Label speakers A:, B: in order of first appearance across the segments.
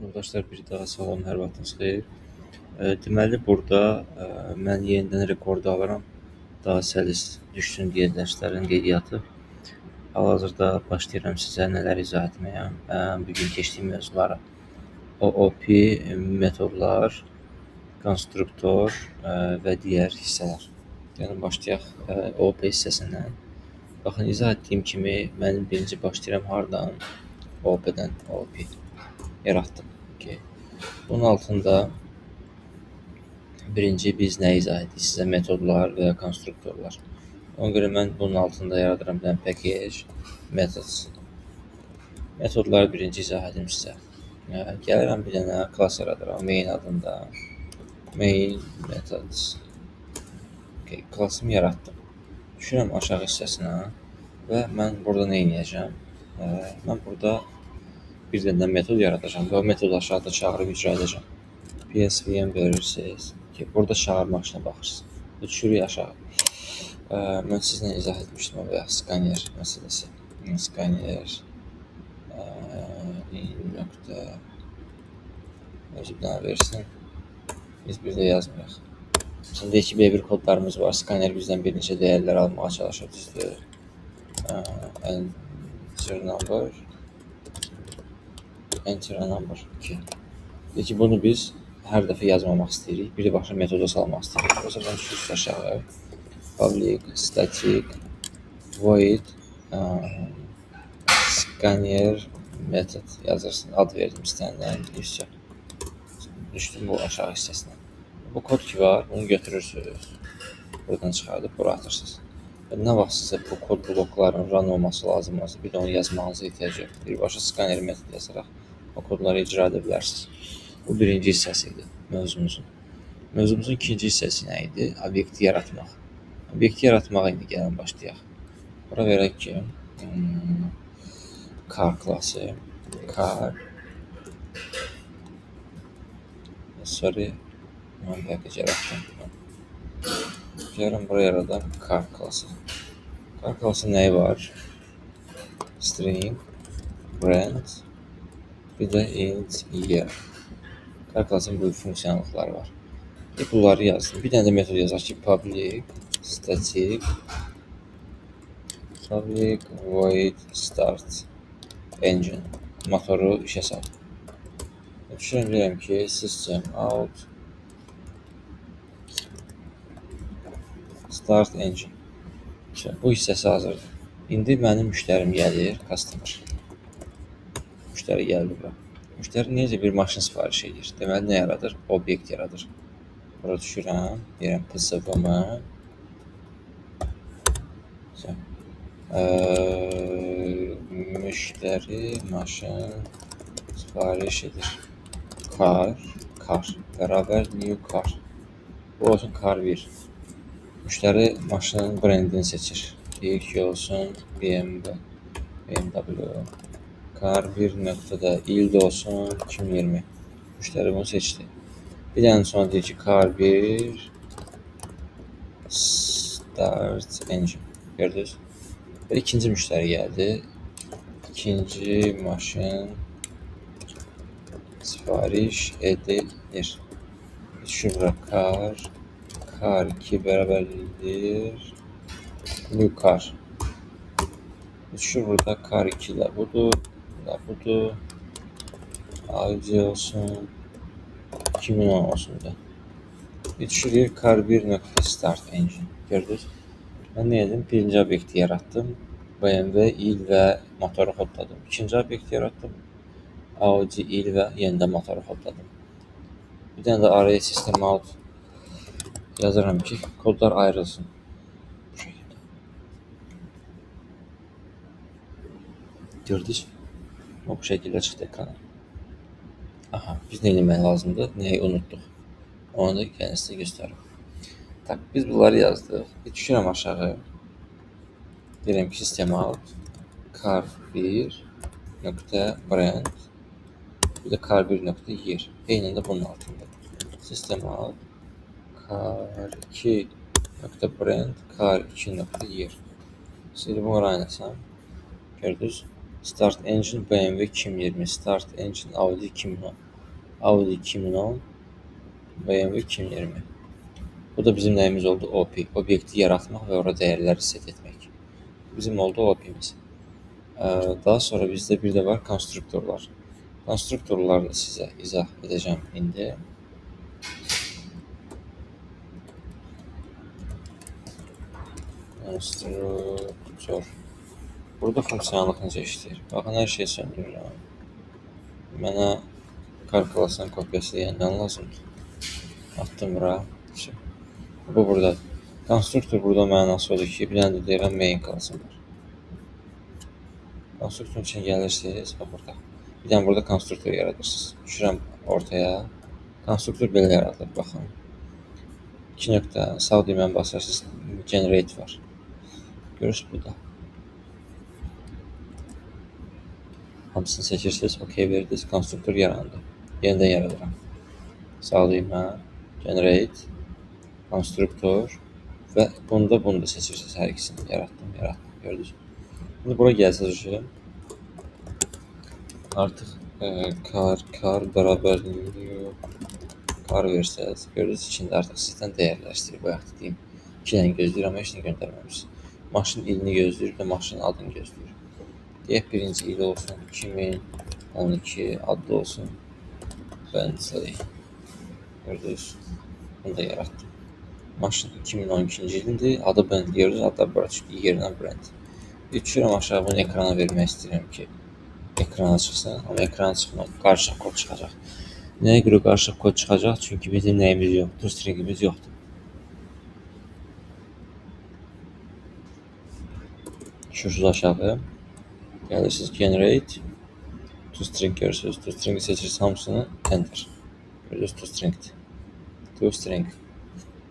A: Yoldaşlar, bir daha salam, hər vaxtınız xeyir. Deməli, burada mən yenidən rekordu alıram. Daha səlis düşsün deyə dərslərin qeydiyyatı. Hal-hazırda başlayıram sizə nələr izah etməyə. Bugün keçdiyim mövzuları. OOP, metodlar, konstruktor və digər hissələr. Yəni, başlayaq OOP hissəsindən. Baxın, izah etdiyim kimi, mənim birinci başlayıram hardan? OOP-dən. OOP yaratdım. Okay. Bunun altında birinci biz nə izah etdik sizə? Metodlar və ya konstruktorlar. Ona görə mən bunun altında yaradıram bir package, methods. Metodları birinci izah edim sizə. Gəlirəm bir dənə class yaradıram main adında. Main methods. Okay, classımı yaratdım. Düşürəm aşağı hissəsinə və mən burada nə edəcəm? Mən burada bir dənə metod yaradacağam və o metodu aşağıda çağırıb icra edəcəm. PSVM verirsiniz ki, burada çağırmaq işinə baxırsınız. Düşürük aşağı. Mən sizlə izah etmişdim o veya scanner məsələsi. Scanner nöqtə özü bir dənə versin. Biz bir də yazmırıq. Şimdi iki B1 kodlarımız var. Scanner bizdən bir neçə dəyərlər almağa çalışır, düzdür. Enter number 2. Deyək ki, bunu biz hər dəfə yazmamaq istəyirik. Birbaşa metoda salmaq istəyirik. O zaman düşürüz aşağı. Public, static, void, scanner, method yazırsın. Ad verdim istənilən. Düşdüm bu aşağı hissəsinə. Bu kod ki var, bunu götürürsünüz. Buradan çıxardıb bura atırsınız. Nə vaxt sizə bu kod bloklarının run olması lazım olsa, bir də onu yazmağınıza ehtiyac yox. Birbaşa scanner metod yazaraq o kodları icra edə bilərsiniz. Bu birinci hissəsi idi mövzumuzun. Mövzumuzun ikinci hissəsi nə idi? Obyekti yaratmaq. Obyekti yaratmağa indi gəlin başlayaq. Bura verək ki, car klası, car, mən package yaratdım. Gəlin buraya yaradan car klası. Car klası nəyi var? String, brand, bir də int year. Car klasının bu funksiyalıqları var. Bunları yazdım. Bir dənə də metod yazaq ki, public, static, public, void, start, engine. Motoru işə sal. Düşünürəm ki, system out, start engine. Bu hissəsi hazırdır. İndi mənim müştərim gəlir, customer. Müştəri gəldi bura. Müştəri necə bir maşın sifariş edir? Deməli, nə yaradır? Obyekt yaradır. Bura düşürəm, deyirəm PSV-mə. Müştəri maşın sifariş edir. Car bərabər new car. Bu olsun car 1. Müştəri maşının brendini seçir. Deyir ki, olsun BMW. Car 1 nöqtədə ildə olsun 2020. Müştəri bunu seçdi. Bir dənə sonra deyir ki, car 1 start engine. Gördünüz? Və ikinci müştəri gəldi. İkinci maşın sifariş edilir. Düşür bura car 2 bərabərdir new car. Düşür burada car 2 də budur. Audi olsun 2010 olsun da. Düşürür car 1 nöqtə start engine. Gördünüz? Mən nə edim? Birinci obyekti yaratdım. BMW il və motoru kodladım. İkinci obyekti yaratdım. Audi il və yenidən motoru kodladım. Bir dənə də araya system out yazıram ki, kodlar ayrılsın. Bu şəkildə. Gördünüz? Bu şəkildə çıxdı ekrana. Aha, biz nə eləmək lazımdır? Nəyi unutduq? Onu da gəlin sizə göstərim. Tak, biz bunları yazdıq. Bir düşürəm aşağı. Deyirəm ki, system out car 1 nöqtə brand bir də car 1 nöqtə year. Eynən də bunun altında. System out car 2 nöqtə brand car 2 nöqtə year. Şimdi bunu run etsəm. Gördünüz? Start Engine BMW 2020, Start Engine Audi 2010, Audi 2010, BMW 2020. Bu da bizim nəyimiz oldu? OP. Obyekti yaratmaq və ora dəyərləri set etmək. Bizim oldu OP-miz. Daha sonra bizdə bir də var konstruktorlar. Konstruktorları da sizə izah edəcəm indi. Konstruktor. Burada funksiyonalıq necə işləyir? Baxın, hər şey söndürürəm. Mənə kar klasının kopyası yenidən lazımdır. Atdım bura. Bu burada. Konstruktor burada mənası odur ki, bir dənə də deyirəm main klasım var. Konstruktorun için gelirsiniz, burada. Bir dənə burada konstruktor yaradırsınız. Düşürəm ortaya. Konstruktor belə yaradılır, baxın. 2 nöqtə, sağ düyməni basarsınız, generate var. Görürsünüz burada. Hamısını seçirsiniz, OK verdiniz, konstruktor yarandı. Yenidən yaradıram. Sağ düymə, generate, konstruktor və bunu da seçirsiniz, hər ikisini yaratdım, gördünüz. Şimdi bura gəlsəz artıq kar bərabərliyi kar versəz, görürsünüz içində artıq sizdən dəyərləşdirir. Bayaq dediyim 2 dənə gözləyir, amma heç nə göndərməmişsiniz. Maşın ilini gözləyir və maşının adını gözləyir. Deyək birinci il olsun 2012, adlı olsun Bentley. Gördünüz, bunu da yaratdım. Maşın 2012-ci ilindir, adı Bentley, görürsünüz, adlar bura çıxdı, yerinə Brent. Düşürəm aşağı, bunu ekrana vermək istəyirəm ki, ekrana çıxsın, amma ekrana çıxmır, qarışıq kod çıxacaq. Nəyə görə qarışıq kod çıxacaq? Çünki bizim nəyimiz yoxdur, stringimiz yoxdur. Düşürsünüz aşağı, gəlirsiniz generate, toString görürsünüz, toString'i seçirsiniz hamısını, enter. Görürsünüz toString'dir. toString.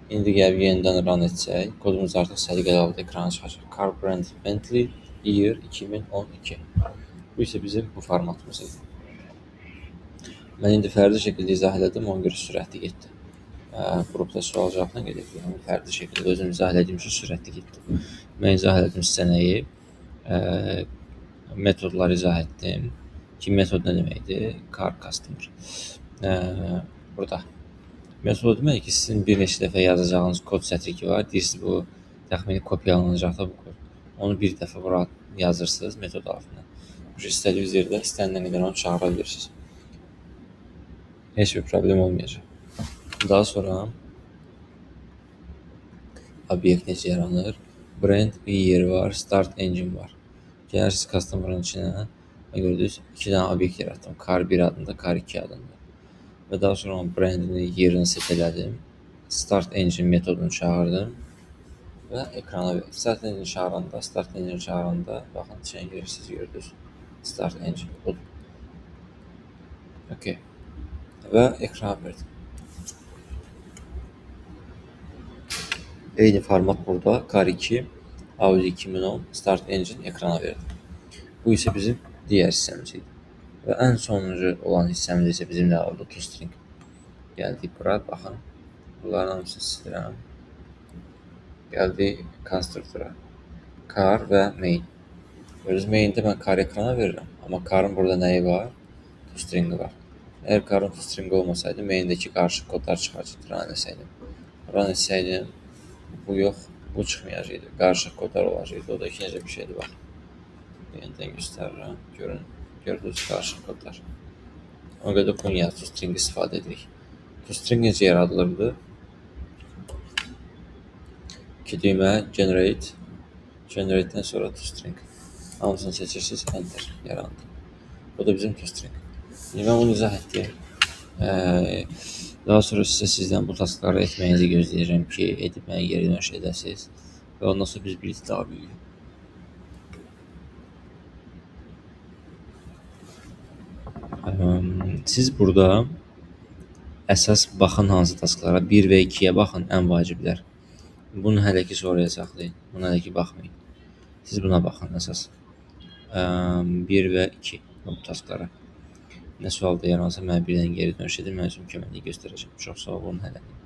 A: İndi gəlib yenidən run etsək, kodumuz artıq səliqəli halda ekrana çıxacaq. Car brand Bentley, year 2012. Bu isə bizim bu formatımız idi. Mən indi fərdi şəkildə izah elədim, ona görə sürətli getdi. Qrupda sual cavabla gedib, yəni fərdi şəkildə özüm izah elədiyim üçün sürətli getdi. Mən izah elədim sizə nəyi? Metodları izah etdim. Ki, metod nə deməkdir? Car customer. Burada. Metod demək ki, sizin bir neçə dəfə yazacağınız kod sətri ki var, deyirsiniz bu təxmini kopyalanacaq da bu kod. Onu bir dəfə bura yazırsınız metod altına. İstədiyiniz yerdə istənilən qədər onu çağıra bilirsiniz. Heç bir problem olmayacaq. Daha sonra obyekt necə yaranır? Brand bir yeri var, start engine var. Gəlirsiniz customer'ın içinə və gördünüz 2 dənə obyekt yarattım. Car 1 adında, Car 2 adında. Və daha sonra brandini, yerini set elədim. Start engine metodunu çağırdım və ekrana verdim. Start engine çağıranda, baxın, içine girirsiniz, gördünüz. Start engine budur. OK. Və ekrana verdim. Eyni format burada. Car 2, Audi 2010, Start Engine ekrana verdim. Bu isə bizim digər hissəmiz idi. Və ən sonuncu olan hissəmiz isə bizim nə oldu? toString. Gəldik bura, baxın. Bunların hamısını silirəm. Gəldik konstruktora. Car və main. Görürsünüz, maində mən car ekrana verirəm. Amma carın burada nəyi var? toString'i var. Əgər carın toString'i olmasaydı, maindəki qarışıq kodlar çıxacaqdı, run etsəydim. Bu yox, bu çıxmayacaqdı. Qarışıq kodlar olacaqdı. O da ikinci bir şeydir, bax. Yenidən göstərirəm. Görün, gördünüz qarışıq kodlar. Ona görə də bunu toString istifadə edirik. toString necə yaradılırdı? 2 düymə, generate. Generate'dən sonra toString. Hamısını seçirsiniz, enter, yarandı. Bu da bizim toString. Şimdi mən bunu izah etdim. Daha sonra sizdən bu taskları etməyinizi gözləyirəm ki, edib mənə geri dönüş edəsiniz. Və ondan sonra biz birlikdə daha büyüyük. Siz burada əsas baxın hansı tasklara, 1 və 2-yə baxın, ən vaciblər. Bunu hələ ki sonraya saxlayın, bunu hələ ki baxmayın. Siz buna baxın əsas. 1 və 2 bu tasklara. Nə sualda yaransa mənə bir dənə geri dönüş edin, mən özüm köməkliyi göstərəcəm. Çox sağ olun, hələlik.